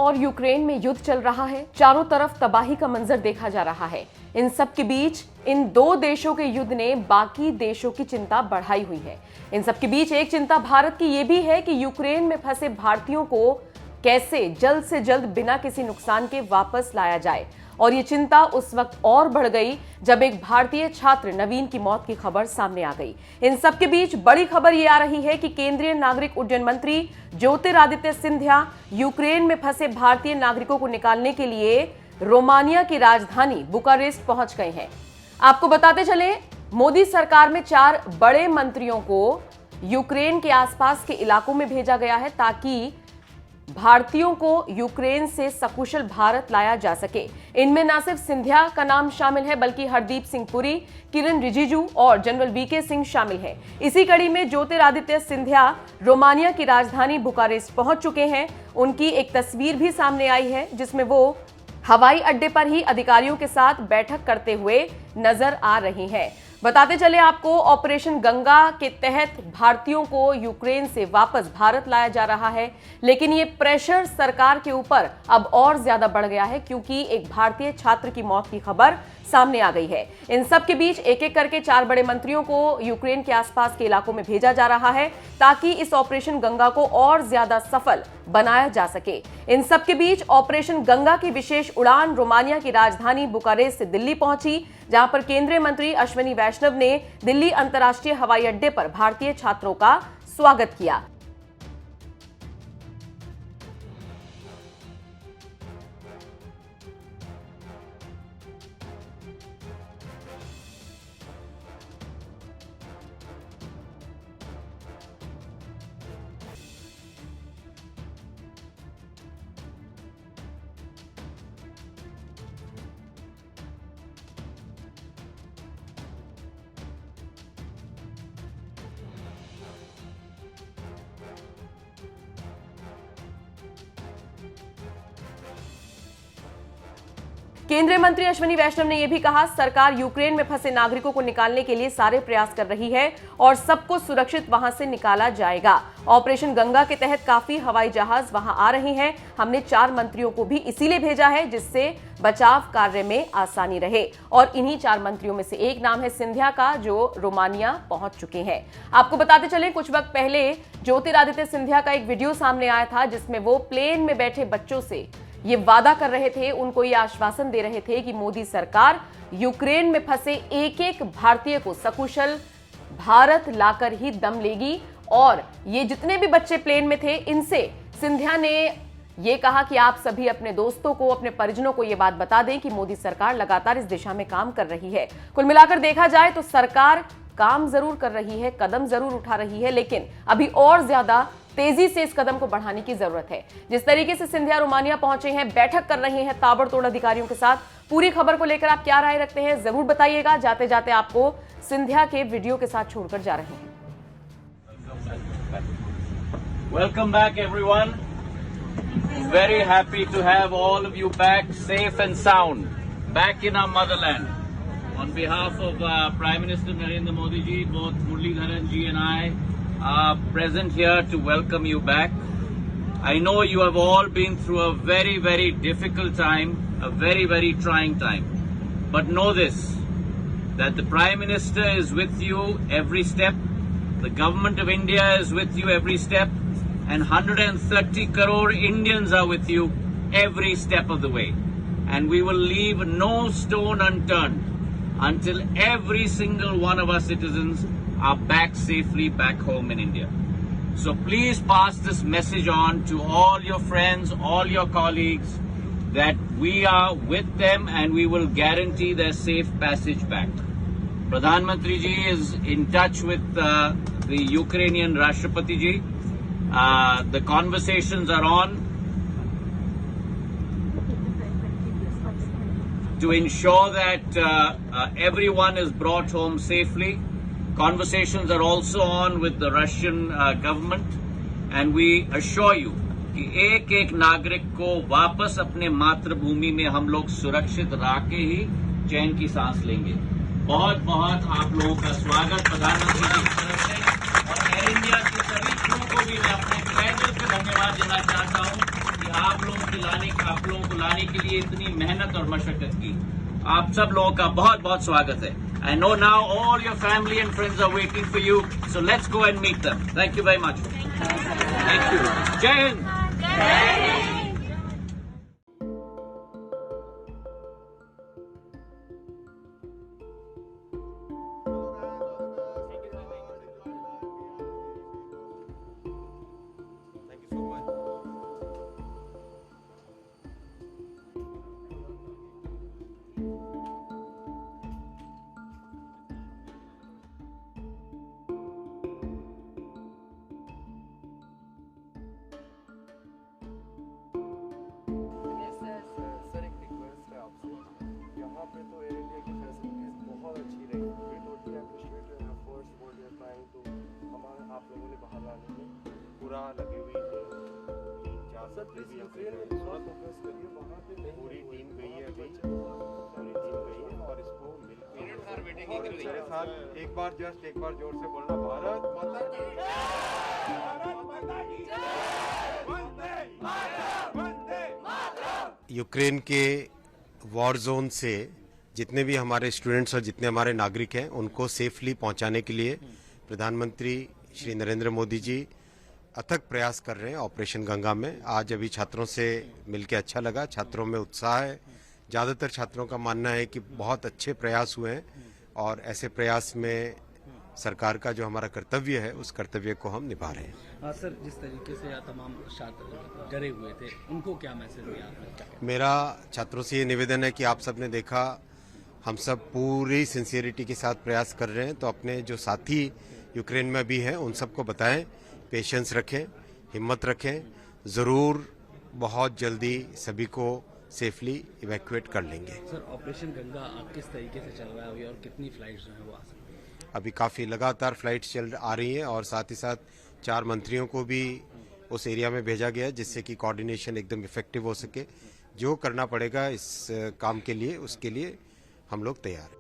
और यूक्रेन में युद्ध चल रहा है। चारों तरफ तबाही का मंजर देखा जा रहा है। इन सब के बीच इन दो देशों के युद्ध ने बाकी देशों की चिंता बढ़ाई हुई है। इन सब के बीच एक चिंता भारत की यह भी है कि यूक्रेन में फंसे भारतीयों को कैसे जल्द से जल्द बिना किसी नुकसान के वापस लाया जाए। और ये चिंता उस वक्त और बढ़ गई जब एक भारतीय छात्र नवीन की मौत की खबर सामने आ गई। इन सब के बीच बड़ी खबर ये आ रही है कि केंद्रीय नागरिक उड्डयन मंत्री ज्योतिरादित्य सिंधिया यूक्रेन में फंसे भारतीय नागरिकों को निकालने के लिए रोमानिया की राजधानी बुकारेस्ट पहुंच गए हैं। आपको बताते चले, मोदी सरकार में 4 बड़े मंत्रियों को यूक्रेन के आसपास के इलाकों में भेजा गया है ताकि भारतीयों को यूक्रेन से सकुशल भारत लाया जा सके। इनमें न सिर्फ सिंधिया का नाम शामिल है बल्कि हरदीप सिंह पुरी, किरण रिजिजू और जनरल वीके सिंह शामिल हैं। इसी कड़ी में ज्योतिरादित्य सिंधिया रोमानिया की राजधानी बुकारेस्ट पहुंच चुके हैं। उनकी एक तस्वीर भी सामने आई है जिसमें वो हवाई अड्डे पर ही अधिकारियों के साथ बैठक करते हुए नजर आ रही हैं। बताते चले आपको, ऑपरेशन गंगा के तहत भारतीयों को यूक्रेन से वापस भारत लाया जा रहा है, लेकिन ये प्रेशर सरकार के ऊपर अब और ज्यादा बढ़ गया है क्योंकि एक भारतीय छात्र की मौत की खबर सामने आ गई है। इन सब के बीच एक एक करके 4 बड़े मंत्रियों को यूक्रेन के आसपास के इलाकों में भेजा जा रहा है ताकि इस ऑपरेशन गंगा को और ज्यादा सफल बनाया जा सके। इन सब के बीच ऑपरेशन गंगा की विशेष उड़ान रोमानिया की राजधानी बुकारेस्ट से दिल्ली पहुंची, जहां पर केंद्रीय मंत्री अश्विनी वैष्णव ने दिल्ली अंतर्राष्ट्रीय हवाई अड्डे पर भारतीय छात्रों का स्वागत किया। केंद्रीय मंत्री अश्विनी वैष्णव ने यह भी कहा, सरकार यूक्रेन में फंसे नागरिकों को निकालने के लिए सारे प्रयास कर रही है और सबको सुरक्षित वहां से निकाला जाएगा। ऑपरेशन गंगा के तहत काफी हवाई जहाज वहां आ रहे हैं। हमने 4 मंत्रियों को भी इसीलिए भेजा है जिससे बचाव कार्य में आसानी रहे। और इन्हीं 4 मंत्रियों में से एक नाम है सिंधिया का, जो रोमानिया पहुंच चुके हैं। आपको बताते चले, कुछ वक्त पहले ज्योतिरादित्य सिंधिया का एक वीडियो सामने आया था जिसमें वो प्लेन में बैठे बच्चों से ये वादा कर रहे थे, उनको ये आश्वासन दे रहे थे कि मोदी सरकार यूक्रेन में फंसे एक एक भारतीय को सकुशल भारत लाकर ही दम लेगी। और ये जितने भी बच्चे प्लेन में थे, इनसे सिंधिया ने ये कहा कि आप सभी अपने दोस्तों को, अपने परिजनों को ये बात बता दें कि मोदी सरकार लगातार इस दिशा में काम कर रही है। कुल मिलाकर देखा जाए तो सरकार काम जरूर कर रही है, कदम जरूर उठा रही है, लेकिन अभी और ज्यादा तेजी से इस कदम को बढ़ाने की जरूरत है। जिस तरीके से सिंधिया रोमानिया पहुंचे हैं, बैठक कर रहे हैं ताबड़तोड़ अधिकारियों के साथ, पूरी खबर को लेकर आप क्या राय रखते हैं जरूर बताइएगा। जाते जाते आपको सिंधिया के वीडियो के साथ छोड़कर जा रहे हैं। Welcome back everyone. Very happy to have all of you back safe and sound back in our motherland. On behalf of Prime Minister Narendra Modi ji, both Muralidharan ji and I are present here to welcome you back. I know you have all been through a very, very difficult time, a very, very trying time. But know this, that the Prime Minister is with you every step, the Government of India is with you every step, and 130 crore Indians are with you every step of the way. And we will leave no stone unturned until every single one of our citizens are back safely back home in India. So please pass this message on to all your friends, all your colleagues, that we are with them and we will guarantee their safe passage back. Pradhan Mantri ji is in touch with the Ukrainian Rashtrapati ji. The conversations are on to ensure that everyone is brought home safely. Conversations are also on with the Russian government, and we assure you कि एक एक नागरिक को वापस अपने मातृभूमि में हम लोग सुरक्षित राके ही चैन की सांस लेंगे। बहुत बहुत आप लोगों का स्वागत प्रधानमंत्री जी की तरफ से, और एयर इंडिया की सभी क्रू को भी मैं अपने तहे दिल से धन्यवाद देना चाहता हूं कि आप लोगों को लाने के लिए इतनी मेहनत और मशक्कत की। आप सब लोगों का बहुत बहुत स्वागत है। I know now all your family and friends are waiting for you, so let's go and meet them. Thank you very much. Thank you. Jai Hind. Sir एक रिक्वेस्ट है आपसे, यहाँ पे तो एयर इंडिया की फैसिलिटीज बहुत अच्छी रही। We totally appreciate your efforts what you are trying to, हमारे आप लोगों ने बाहर लाने में पूरा लगे हुई थी। सर प्लीज यूक्रेन में थोड़ा फोकस करिए, वहाँ पे पूरी टीम गई है, अभी पूरी टीम गई है और इसको मिलकर मेरे साथ एक बार जोर से बोलना, भारत माता की जय, भारत माता की जय, वंदे मातरम, वंदे मातरम। यूक्रेन के वॉर जोन से जितने भी हमारे स्टूडेंट्स और जितने हमारे नागरिक हैं उनको सेफली पहुंचाने के लिए प्रधानमंत्री श्री नरेंद्र मोदी जी अथक प्रयास कर रहे हैं ऑपरेशन गंगा में। आज अभी छात्रों से मिलकर अच्छा लगा, छात्रों में उत्साह है। ज़्यादातर छात्रों का मानना है कि बहुत अच्छे प्रयास हुए हैं और ऐसे प्रयास में सरकार का जो हमारा कर्तव्य है उस कर्तव्य को हम निभा रहे हैं। हाँ सर, जिस तरीके से तमाम छात्र डरे हुए थे उनको क्या मैसेज दिया आपने? मेरा छात्रों से ये निवेदन है कि आप सबने देखा हम सब पूरी सिंसियरिटी के साथ प्रयास कर रहे हैं, तो अपने जो साथी यूक्रेन में भी हैं उन सबको बताएं, पेशेंस रखें, हिम्मत रखें, ज़रूर बहुत जल्दी सभी को सेफली इवैक्यूएट कर लेंगे। सर ऑपरेशन गंगा किस तरीके से चल रहा है अभी और कितनी फ्लाइट्स जो है वो आ सकती है? अभी काफ़ी लगातार फ्लाइट्स आ रही हैं और साथ ही साथ 4 मंत्रियों को भी उस एरिया में भेजा गया है जिससे कि कोऑर्डिनेशन एकदम इफेक्टिव हो सके। जो करना पड़ेगा इस काम के लिए उसके लिए हम लोग तैयार हैं।